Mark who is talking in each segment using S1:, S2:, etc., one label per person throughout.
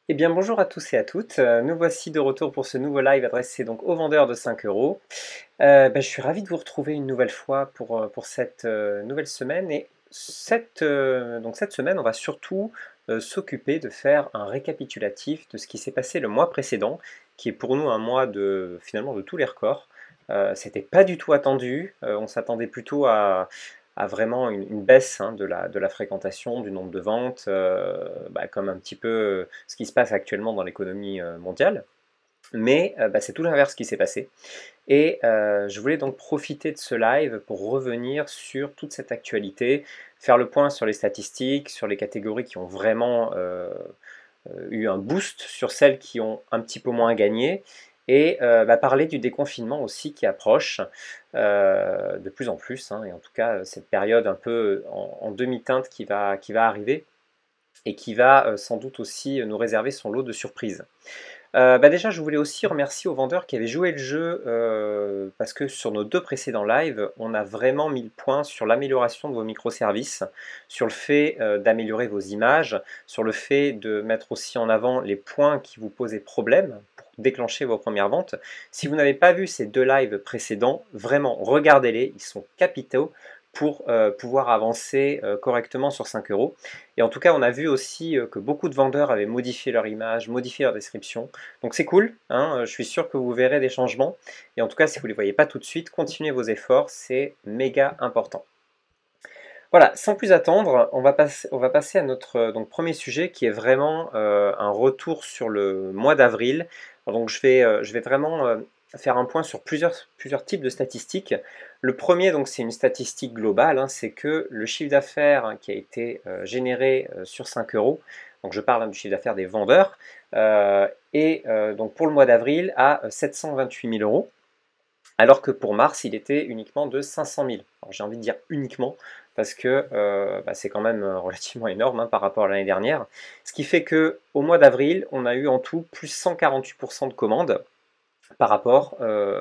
S1: Eh bien bonjour à tous et à toutes, nous voici de retour pour ce nouveau live adressé donc aux vendeurs de 5 euros. Je suis ravi de vous retrouver une nouvelle fois pour cette nouvelle semaine et cette semaine on va surtout s'occuper de faire un récapitulatif de ce qui s'est passé le mois précédent, qui est pour nous un mois de finalement de tous les records. C'était pas du tout attendu, on s'attendait plutôt à vraiment une baisse hein, de la fréquentation, du nombre de ventes, comme un petit peu ce qui se passe actuellement dans l'économie mondiale. Mais c'est tout l'inverse qui s'est passé. Et je voulais donc profiter de ce live pour revenir sur toute cette actualité, faire le point sur les statistiques, sur les catégories qui ont vraiment eu un boost, sur celles qui ont un petit peu moins gagné, et parler du déconfinement aussi qui approche de plus en plus, hein, et en tout cas cette période un peu en demi-teinte qui va arriver et qui va sans doute aussi nous réserver son lot de surprises. Déjà, je voulais aussi remercier aux vendeurs qui avaient joué le jeu, parce que sur nos deux précédents lives, on a vraiment mis le point sur l'amélioration de vos microservices, sur le fait d'améliorer vos images, sur le fait de mettre aussi en avant les points qui vous posaient problème pour déclencher vos premières ventes. Si vous n'avez pas vu ces deux lives précédents, vraiment regardez-les, ils sont capitaux pour pouvoir avancer correctement sur 5 euros. Et en tout cas, on a vu aussi que beaucoup de vendeurs avaient modifié leur image, modifié leur description. Donc c'est cool, hein, je suis sûr que vous verrez des changements. Et en tout cas, si vous ne les voyez pas tout de suite, continuez vos efforts, c'est méga important. Voilà, sans plus attendre, on va passer à notre donc, premier sujet qui est vraiment un retour sur le mois d'avril. Donc je vais vraiment faire un point sur plusieurs types de statistiques. Le premier, donc, c'est une statistique globale, hein, c'est que le chiffre d'affaires hein, qui a été généré sur 5 euros, donc je parle hein, du chiffre d'affaires des vendeurs, donc pour le mois d'avril à 728 000 euros. Alors que pour mars, il était uniquement de 500 000. Alors j'ai envie de dire uniquement, parce que c'est quand même relativement énorme hein, par rapport à l'année dernière. Ce qui fait que au mois d'avril, on a eu en tout plus 148% de commandes par rapport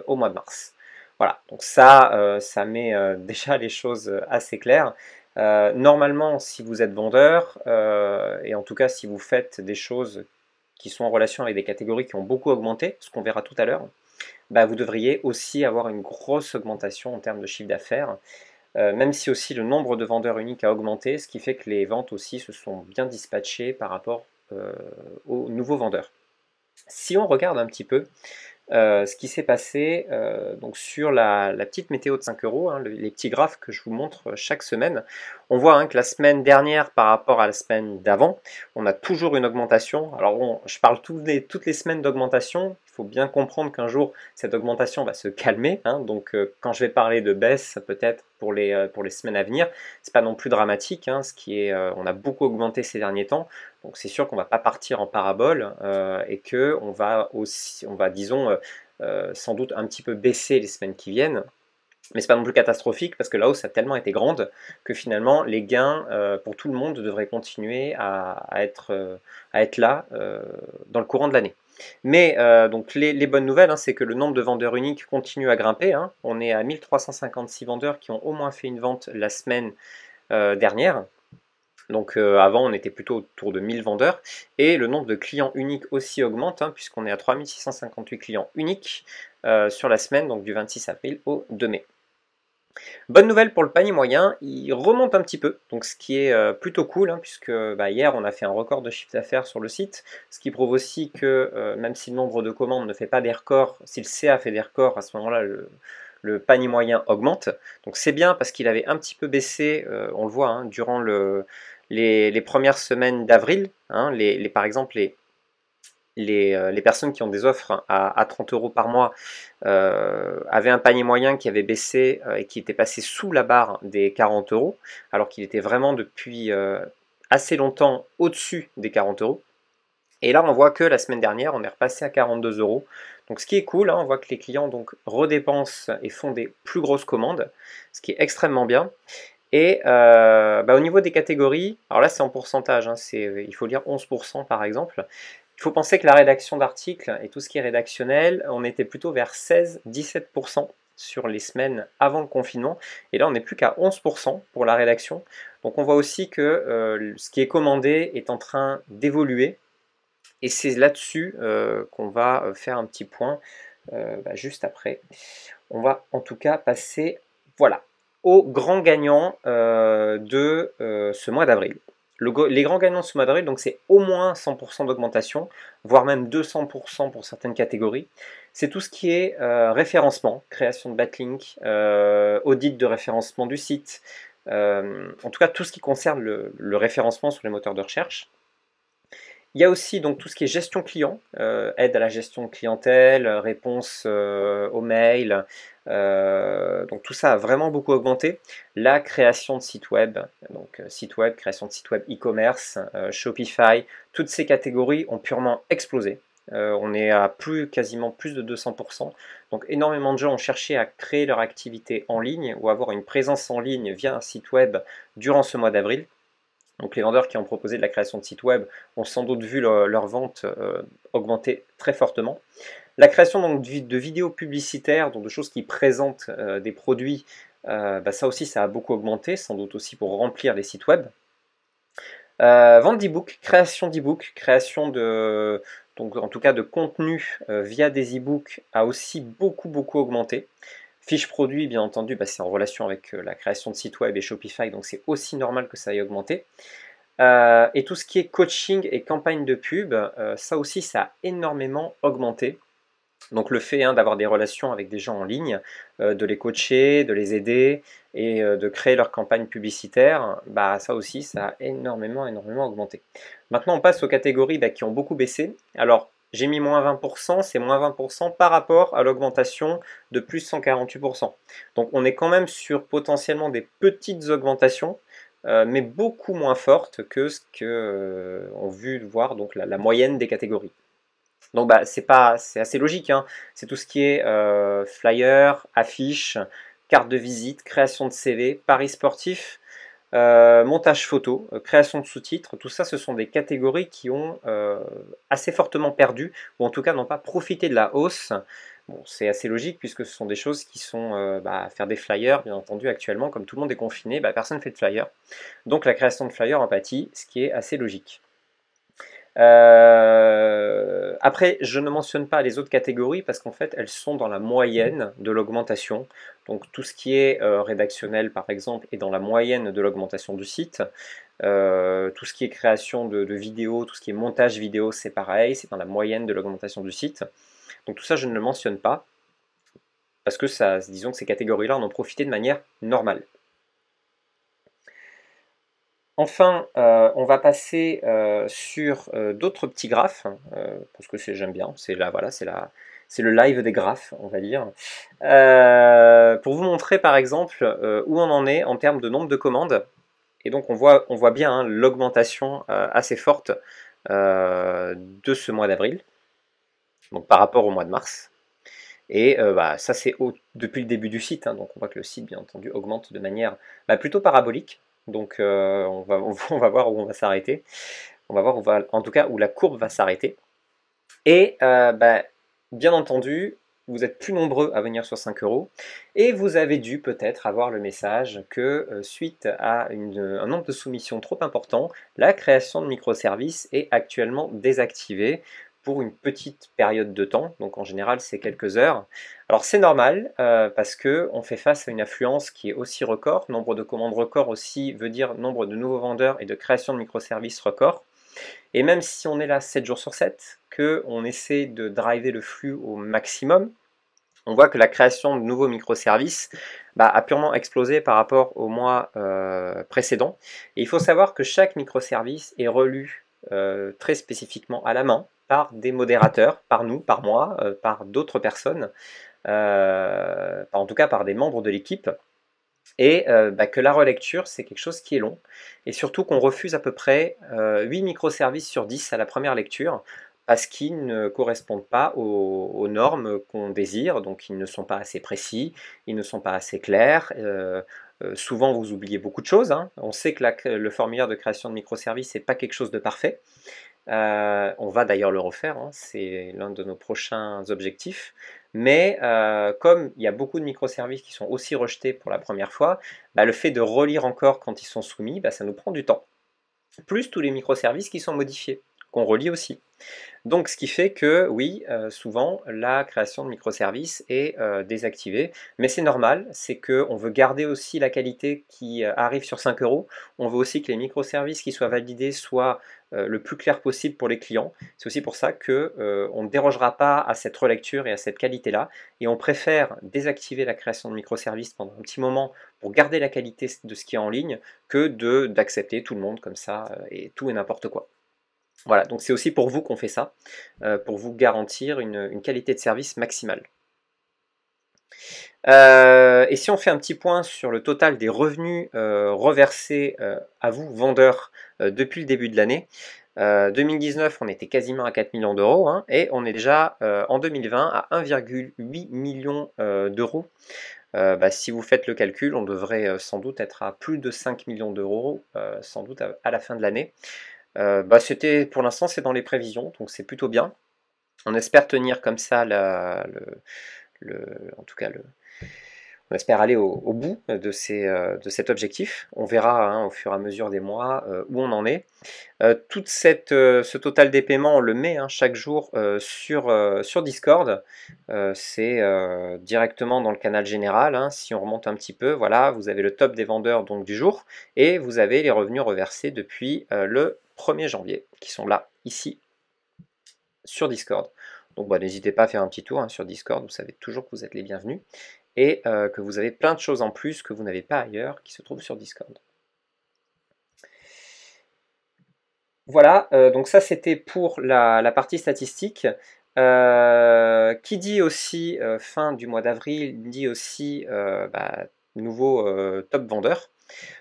S1: au mois de mars. Voilà, donc ça met déjà les choses assez claires. Normalement, si vous êtes vendeur, et en tout cas si vous faites des choses qui sont en relation avec des catégories qui ont beaucoup augmenté, ce qu'on verra tout à l'heure, vous devriez aussi avoir une grosse augmentation en termes de chiffre d'affaires, même si aussi le nombre de vendeurs uniques a augmenté, ce qui fait que les ventes aussi se sont bien dispatchées par rapport aux nouveaux vendeurs. Si on regarde un petit peu ce qui s'est passé donc sur la petite météo de 5 euros, hein, les petits graphes que je vous montre chaque semaine, on voit hein, que la semaine dernière par rapport à la semaine d'avant, on a toujours une augmentation. Alors bon, je parle toutes les semaines d'augmentation, il faut bien comprendre qu'un jour cette augmentation va se calmer, hein, donc quand je vais parler de baisse peut-être pour les semaines à venir, c'est pas non plus dramatique, hein, on a beaucoup augmenté ces derniers temps, donc c'est sûr qu'on ne va pas partir en parabole et que on va disons, sans doute un petit peu baisser les semaines qui viennent. Mais c'est pas non plus catastrophique parce que la hausse a tellement été grande que finalement les gains pour tout le monde devraient continuer à être là dans le courant de l'année. Mais donc les bonnes nouvelles, hein, c'est que le nombre de vendeurs uniques continue à grimper, hein. On est à 1356 vendeurs qui ont au moins fait une vente la semaine dernière. Donc avant, on était plutôt autour de 1000 vendeurs. Et le nombre de clients uniques aussi augmente, hein, puisqu'on est à 3658 clients uniques sur la semaine, donc du 26 avril au 2 mai. Bonne nouvelle pour le panier moyen, il remonte un petit peu, donc ce qui est plutôt cool, hein, puisque hier on a fait un record de chiffre d'affaires sur le site, ce qui prouve aussi que même si le nombre de commandes ne fait pas des records, si le CA fait des records, à ce moment-là le panier moyen augmente. Donc c'est bien parce qu'il avait un petit peu baissé, on le voit, hein, durant les premières semaines d'avril, hein, par exemple les personnes qui ont des offres à 30 euros par mois avaient un panier moyen qui avait baissé et qui était passé sous la barre des 40 euros, alors qu'il était vraiment depuis assez longtemps au-dessus des 40 euros. Et là, on voit que la semaine dernière, on est repassé à 42 euros. Donc ce qui est cool, hein, on voit que les clients donc redépensent et font des plus grosses commandes, ce qui est extrêmement bien. Et au niveau des catégories, alors là c'est en pourcentage, hein, il faut lire 11% par exemple. Il faut penser que la rédaction d'articles et tout ce qui est rédactionnel, on était plutôt vers 16-17% sur les semaines avant le confinement. Et là, on n'est plus qu'à 11% pour la rédaction. Donc on voit aussi que ce qui est commandé est en train d'évoluer. Et c'est là-dessus qu'on va faire un petit point juste après. On va en tout cas passer, voilà, aux grands gagnants de ce mois d'avril. Les grands gagnants de ce mois d'avril, donc c'est au moins 100% d'augmentation, voire même 200% pour certaines catégories. C'est tout ce qui est référencement, création de backlinks, audit de référencement du site, en tout cas tout ce qui concerne le référencement sur les moteurs de recherche. Il y a aussi donc tout ce qui est gestion client, aide à la gestion de clientèle, réponse aux mails, donc tout ça a vraiment beaucoup augmenté. La création de sites web, donc site web, création de site web e-commerce, Shopify, toutes ces catégories ont purement explosé. On est à quasiment plus de 200%. Donc énormément de gens ont cherché à créer leur activité en ligne ou avoir une présence en ligne via un site web durant ce mois d'avril. Donc les vendeurs qui ont proposé de la création de sites web ont sans doute vu leur vente augmenter très fortement. La création donc, de vidéos publicitaires, donc de choses qui présentent des produits, ça aussi ça a beaucoup augmenté, sans doute aussi pour remplir les sites web. Vente d'e-book, création de, donc en tout cas de contenu via des e-books a aussi beaucoup augmenté. Fiche produit, bien entendu, c'est en relation avec la création de sites web et Shopify, donc c'est aussi normal que ça ait augmenté. Et tout ce qui est coaching et campagne de pub, ça aussi, ça a énormément augmenté. Donc le fait d'avoir des relations avec des gens en ligne, de les coacher, de les aider et de créer leur campagne publicitaire, ça aussi, ça a énormément augmenté. Maintenant, on passe aux catégories qui ont beaucoup baissé. Alors, j'ai mis moins 20%, c'est moins 20% par rapport à l'augmentation de plus 148%. Donc on est quand même sur potentiellement des petites augmentations, mais beaucoup moins fortes que ce qu'on a vu voir donc la moyenne des catégories. Donc c'est assez logique, hein. C'est tout ce qui est flyer, affiche, carte de visite, création de CV, paris sportif, montage photo, création de sous-titres, tout ça ce sont des catégories qui ont assez fortement perdu, ou en tout cas n'ont pas profité de la hausse. Bon, c'est assez logique puisque ce sont des choses qui sont faire des flyers, bien entendu actuellement, comme tout le monde est confiné, personne ne fait de flyers. Donc la création de flyers en pâtit, ce qui est assez logique. Après, je ne mentionne pas les autres catégories parce qu'en fait, elles sont dans la moyenne de l'augmentation. Donc tout ce qui est rédactionnel, par exemple, est dans la moyenne de l'augmentation du site. Tout ce qui est création de vidéos, tout ce qui est montage vidéo, c'est pareil, c'est dans la moyenne de l'augmentation du site. Donc tout ça, je ne le mentionne pas parce que disons que ces catégories-là en ont profité de manière normale. Enfin, on va passer sur d'autres petits graphes, parce que j'aime bien, c'est le live des graphes, on va dire. Pour vous montrer par exemple où on en est en termes de nombre de commandes. Et donc on voit bien l'augmentation assez forte de ce mois d'avril, donc par rapport au mois de mars. Et ça c'est depuis le début du site, donc on voit que le site bien entendu augmente de manière plutôt parabolique. Donc on va voir où on va s'arrêter. On va voir en tout cas où la courbe va s'arrêter. Et bien entendu, vous êtes plus nombreux à venir sur 5 € et vous avez dû peut-être avoir le message que suite à un nombre de soumissions trop important, la création de microservices est actuellement désactivée pour une petite période de temps, donc en général c'est quelques heures. Alors c'est normal parce qu'on fait face à une affluence qui est aussi record, nombre de commandes record aussi veut dire nombre de nouveaux vendeurs et de création de microservices record. Et même si on est là 7 jours sur 7, qu'on essaie de driver le flux au maximum, on voit que la création de nouveaux microservices a purement explosé par rapport au mois précédent. Et il faut savoir que chaque microservice est relu très spécifiquement à la main par des modérateurs, par nous, par moi, par d'autres personnes, en tout cas par des membres de l'équipe. Et que la relecture, c'est quelque chose qui est long, et surtout qu'on refuse à peu près 8 microservices sur 10 à la première lecture, parce qu'ils ne correspondent pas aux normes qu'on désire, donc ils ne sont pas assez précis, ils ne sont pas assez clairs, souvent vous oubliez beaucoup de choses, hein. On sait que le formulaire de création de microservices n'est pas quelque chose de parfait, on va d'ailleurs le refaire, hein, c'est l'un de nos prochains objectifs. Mais comme il y a beaucoup de microservices qui sont aussi rejetés pour la première fois, le fait de relire encore quand ils sont soumis, ça nous prend du temps. Plus tous les microservices qui sont modifiés. qu'on relie aussi. Donc ce qui fait que oui, souvent la création de microservices est désactivée, mais c'est normal, c'est qu'on veut garder aussi la qualité qui arrive sur 5 euros. On veut aussi que les microservices qui soient validés soient le plus clair possible pour les clients. C'est aussi pour ça qu'on ne dérogera pas à cette relecture et à cette qualité-là, et on préfère désactiver la création de microservices pendant un petit moment pour garder la qualité de ce qui est en ligne que d'accepter tout le monde comme ça et tout et n'importe quoi. Voilà, donc c'est aussi pour vous qu'on fait ça, pour vous garantir une qualité de service maximale. Et si on fait un petit point sur le total des revenus reversés à vous, vendeurs, depuis le début de l'année, 2019, on était quasiment à 4 millions d'euros, hein, et on est déjà en 2020 à 1,8 million d'euros. Si vous faites le calcul, on devrait sans doute être à plus de 5 millions d'euros, sans doute à la fin de l'année. Pour l'instant, c'est dans les prévisions, donc c'est plutôt bien. On espère tenir comme ça en tout cas on espère aller au bout de cet objectif. On verra hein, au fur et à mesure des mois où on en est. Ce total des paiements, on le met hein, chaque jour sur Discord. C'est directement dans le canal général. Hein. Si on remonte un petit peu, voilà, vous avez le top des vendeurs donc, du jour et vous avez les revenus reversés depuis le 1er janvier qui sont là, ici, sur Discord. Donc n'hésitez pas à faire un petit tour hein, sur Discord, vous savez toujours que vous êtes les bienvenus et que vous avez plein de choses en plus que vous n'avez pas ailleurs qui se trouvent sur Discord. Voilà, donc ça c'était pour la partie statistique. Qui dit aussi fin du mois d'avril, dit aussi nouveau top vendeur.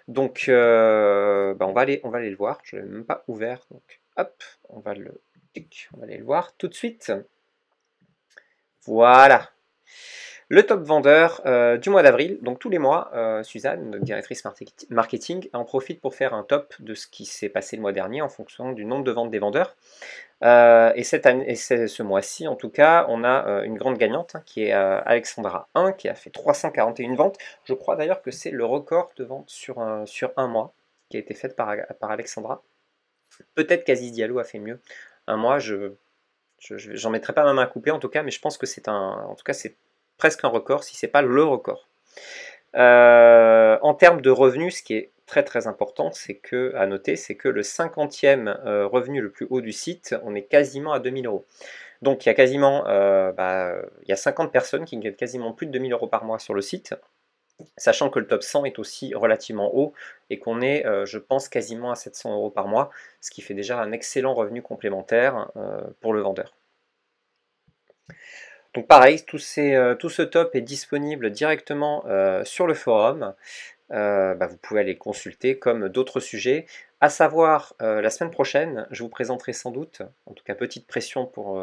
S1: Donc on va aller le voir, je ne l'ai même pas ouvert, donc hop, on va aller le voir tout de suite. Voilà. Le top vendeur du mois d'avril, donc tous les mois, Suzanne, notre directrice marketing, en profite pour faire un top de ce qui s'est passé le mois dernier en fonction du nombre de ventes des vendeurs. Et ce mois-ci, en tout cas, on a une grande gagnante hein, qui est Alexandra 1, qui a fait 341 ventes. Je crois d'ailleurs que c'est le record de ventes sur un mois qui a été fait par Alexandra. Peut-être qu'Aziz Diallo a fait mieux. Un mois, j'en mettrai pas ma main à couper en tout cas, mais je pense que c'est presque un record, si c'est pas le record. En termes de revenus, ce qui est très très important, à noter, c'est que le 50e revenu le plus haut du site, on est quasiment à 2000 euros. Donc il y a quasiment il y a 50 personnes qui gagnent quasiment plus de 2000 euros par mois sur le site, sachant que le top 100 est aussi relativement haut et qu'on est, je pense, quasiment à 700 euros par mois, ce qui fait déjà un excellent revenu complémentaire pour le vendeur. Donc pareil, tout ce top est disponible directement sur le forum. Vous pouvez aller le consulter comme d'autres sujets. À savoir, la semaine prochaine, je vous présenterai sans doute, en tout cas petite pression pour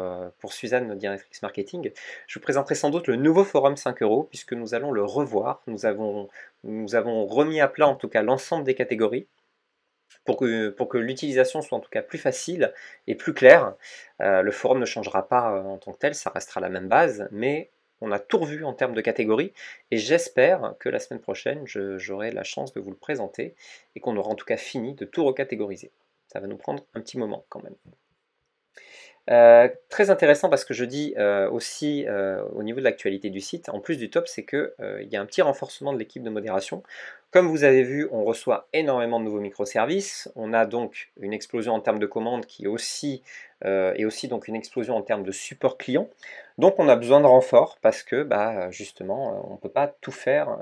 S1: Suzanne, notre directrice marketing, je vous présenterai sans doute le nouveau forum 5 euros, puisque nous allons le revoir. Nous avons remis à plat en tout cas l'ensemble des catégories pour que l'utilisation soit en tout cas plus facile et plus claire. Le forum ne changera pas en tant que tel, ça restera la même base, mais on a tout revu en termes de catégories et j'espère que la semaine prochaine, j'aurai la chance de vous le présenter et qu'on aura en tout cas fini de tout recatégoriser. Ça va nous prendre un petit moment quand même. Très intéressant parce que je dis aussi au niveau de l'actualité du site, en plus du top, c'est qu'il y a un petit renforcement de l'équipe de modération. Comme vous avez vu, on reçoit énormément de nouveaux microservices. On a donc une explosion en termes de commandes qui est aussi, et aussi donc une explosion en termes de support client. Donc on a besoin de renfort parce que justement, on ne peut pas tout faire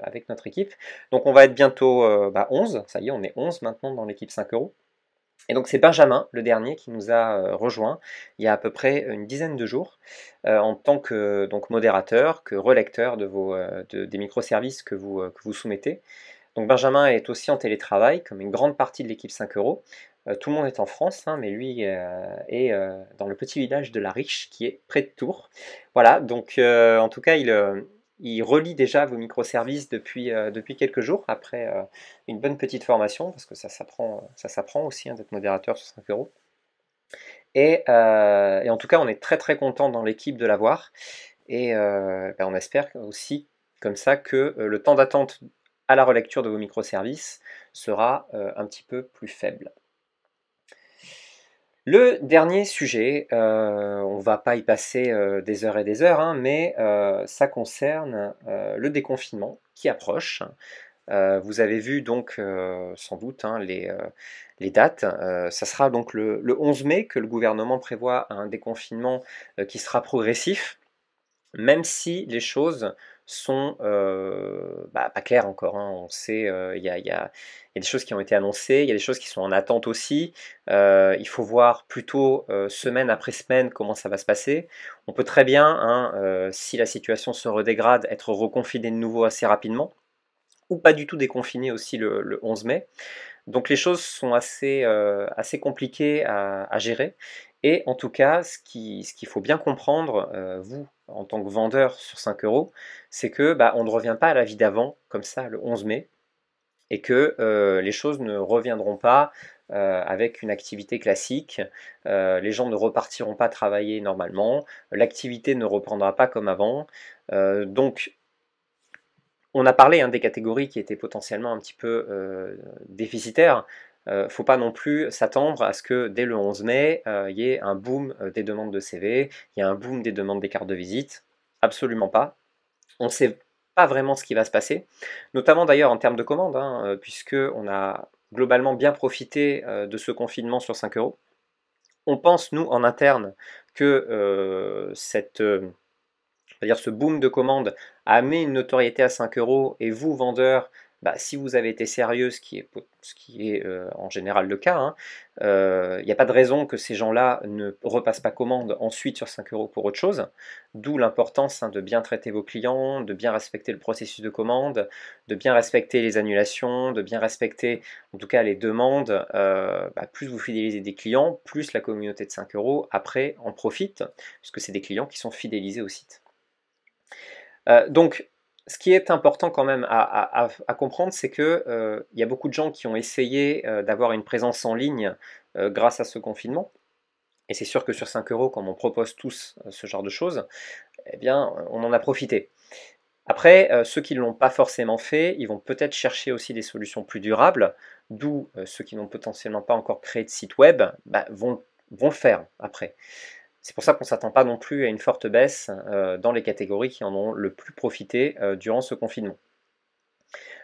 S1: avec notre équipe. Donc on va être bientôt 11, ça y est, on est 11 maintenant dans l'équipe 5 euros. Et donc c'est Benjamin, le dernier, qui nous a rejoint il y a à peu près une dizaine de jours en tant que donc, modérateur, que relecteur des microservices que vous soumettez. Donc Benjamin est aussi en télétravail, comme une grande partie de l'équipe 5 euros. Tout le monde est en France, hein, mais lui est dans le petit village de La Riche, qui est près de Tours. Voilà, donc en tout cas, il relie déjà vos microservices depuis quelques jours, après une bonne petite formation, parce que ça s'apprend aussi hein, d'être modérateur sur 5 euros. Et en tout cas, on est très très content dans l'équipe de l'avoir. Et on espère aussi, comme ça, que le temps d'attente à la relecture de vos microservices sera un petit peu plus faible. Le dernier sujet, on va pas y passer des heures et des heures, hein, mais ça concerne le déconfinement qui approche. Vous avez vu donc sans doute hein, les dates. Ça sera donc le 11 mai que le gouvernement prévoit un déconfinement qui sera progressif, même si les choses sont pas claires encore. Hein. On sait, il y a des choses qui ont été annoncées, il y a des choses qui sont en attente aussi. Il faut voir plutôt semaine après semaine comment ça va se passer. On peut très bien, hein, si la situation se redégrade, être reconfiné de nouveau assez rapidement, ou pas du tout déconfiné aussi le 11 mai. Donc les choses sont assez compliquées à gérer. Et en tout cas, ce qu'il faut bien comprendre, vous, en tant que vendeur sur 5 euros, c'est que on ne revient pas à la vie d'avant, comme ça, le 11 mai, et que les choses ne reviendront pas avec une activité classique. Les gens ne repartiront pas travailler normalement, l'activité ne reprendra pas comme avant. Donc on a parlé hein, des catégories qui étaient potentiellement un petit peu déficitaires. Faut pas non plus s'attendre à ce que dès le 11 mai, il y ait un boom des demandes de CV, il y a un boom des demandes des cartes de visite. Absolument pas. On ne sait pas vraiment ce qui va se passer, notamment d'ailleurs en termes de commandes, hein, puisque on a globalement bien profité de ce confinement sur 5 euros. On pense, nous, en interne, que c'est-à-dire ce boom de commandes a amené une notoriété à 5 euros et vous, vendeurs, si vous avez été sérieux, ce qui est en général le cas, hein, il n'y a pas de raison que ces gens-là ne repassent pas commande ensuite sur 5 euros pour autre chose. D'où l'importance hein, de bien traiter vos clients, de bien respecter le processus de commande, de bien respecter les annulations, de bien respecter en tout cas les demandes. Plus vous fidélisez des clients, plus la communauté de 5 euros après en profite, puisque c'est des clients qui sont fidélisés au site. Donc, ce qui est important quand même à comprendre, c'est que il y a beaucoup de gens qui ont essayé d'avoir une présence en ligne grâce à ce confinement. Et c'est sûr que sur 5 euros, comme on propose tous ce genre de choses, eh bien, on en a profité. Après, ceux qui ne l'ont pas forcément fait, ils vont peut-être chercher aussi des solutions plus durables, d'où ceux qui n'ont potentiellement pas encore créé de site web vont le faire après. C'est pour ça qu'on ne s'attend pas non plus à une forte baisse dans les catégories qui en ont le plus profité durant ce confinement.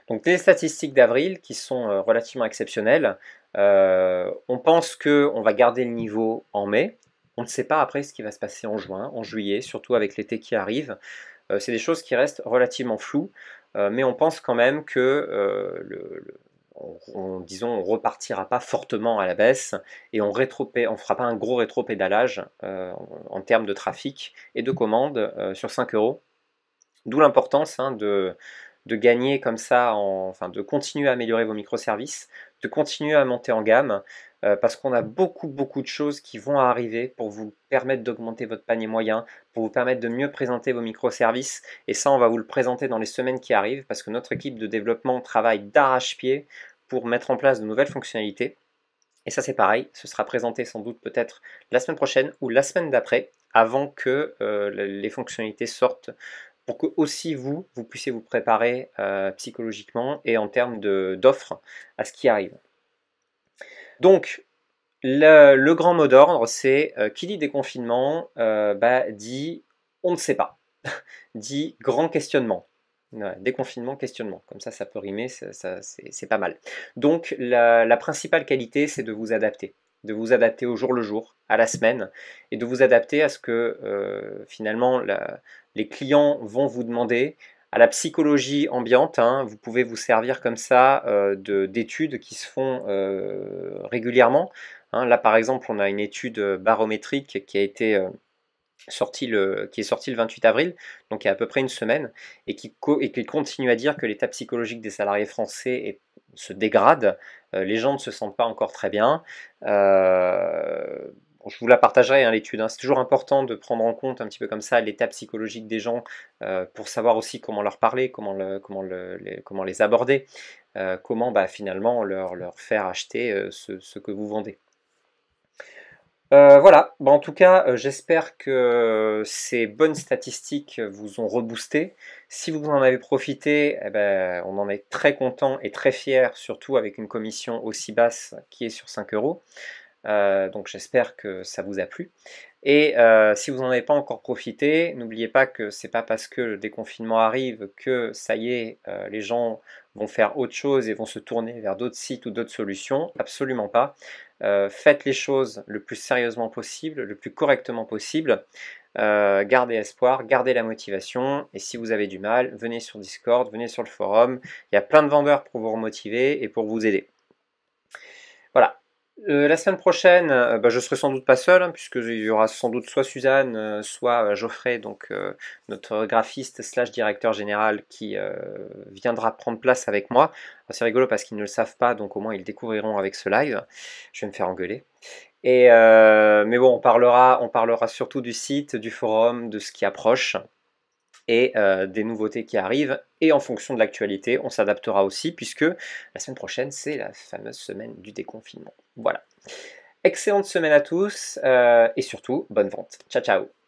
S1: Donc les statistiques d'avril qui sont relativement exceptionnelles, on pense qu'on va garder le niveau en mai. On ne sait pas après ce qui va se passer en juin, en juillet, surtout avec l'été qui arrive. C'est des choses qui restent relativement floues, mais on pense quand même que disons, on repartira pas fortement à la baisse et on ne fera pas un gros rétropédalage en termes de trafic et de commandes sur 5 euros. D'où l'importance hein, de gagner comme ça, enfin de continuer à améliorer vos microservices, de continuer à monter en gamme, parce qu'on a beaucoup de choses qui vont arriver pour vous permettre d'augmenter votre panier moyen, pour vous permettre de mieux présenter vos microservices, et ça on va vous le présenter dans les semaines qui arrivent, parce que notre équipe de développement travaille d'arrache-pied pour mettre en place de nouvelles fonctionnalités. Et ça c'est pareil, ce sera présenté sans doute peut-être la semaine prochaine ou la semaine d'après, avant que les fonctionnalités sortent pour que aussi vous puissiez vous préparer psychologiquement et en termes d'offres à ce qui arrive. Donc, le grand mot d'ordre, c'est qui dit déconfinement, dit on ne sait pas, dit grand questionnement. Ouais, déconfinement, questionnement, comme ça peut rimer, c'est pas mal. Donc la principale qualité, c'est de vous adapter au jour le jour, à la semaine, et de vous adapter à ce que finalement les clients vont vous demander, à la psychologie ambiante. Hein, vous pouvez vous servir comme ça d'études qui se font régulièrement. Hein, là par exemple, on a une étude barométrique qui a été qui est sorti le 28 avril, donc il y a à peu près une semaine, et qui continue à dire que l'état psychologique des salariés français se dégrade. Les gens ne se sentent pas encore très bien. Je vous la partagerai, hein, l'étude. Hein. C'est toujours important de prendre en compte un petit peu comme ça l'état psychologique des gens pour savoir aussi comment leur parler, comment les aborder, comment finalement leur faire acheter ce que vous vendez. Voilà, en tout cas, j'espère que ces bonnes statistiques vous ont reboosté. Si vous en avez profité, on en est très content et très fier, surtout avec une commission aussi basse qui est sur 5 euros. Donc j'espère que ça vous a plu. Et si vous n'en avez pas encore profité, n'oubliez pas que c'est pas parce que le déconfinement arrive que ça y est, les gens vont faire autre chose et vont se tourner vers d'autres sites ou d'autres solutions. Absolument pas. Faites les choses le plus sérieusement possible, le plus correctement possible. Gardez espoir, gardez la motivation, et si vous avez du mal, venez sur Discord, venez sur le forum, il y a plein de vendeurs pour vous remotiver et pour vous aider. Voilà. La semaine prochaine, je serai sans doute pas seul, hein, puisqu'il y aura sans doute soit Suzanne, soit Geoffrey, donc notre graphiste slash directeur général, qui viendra prendre place avec moi. C'est rigolo parce qu'ils ne le savent pas, donc au moins ils le découvriront avec ce live. Je vais me faire engueuler. Mais bon, on parlera surtout du site, du forum, de ce qui approche et des nouveautés qui arrivent. Et en fonction de l'actualité, on s'adaptera aussi, puisque la semaine prochaine, c'est la fameuse semaine du déconfinement. Voilà. Excellente semaine à tous et surtout, bonne vente. Ciao, ciao.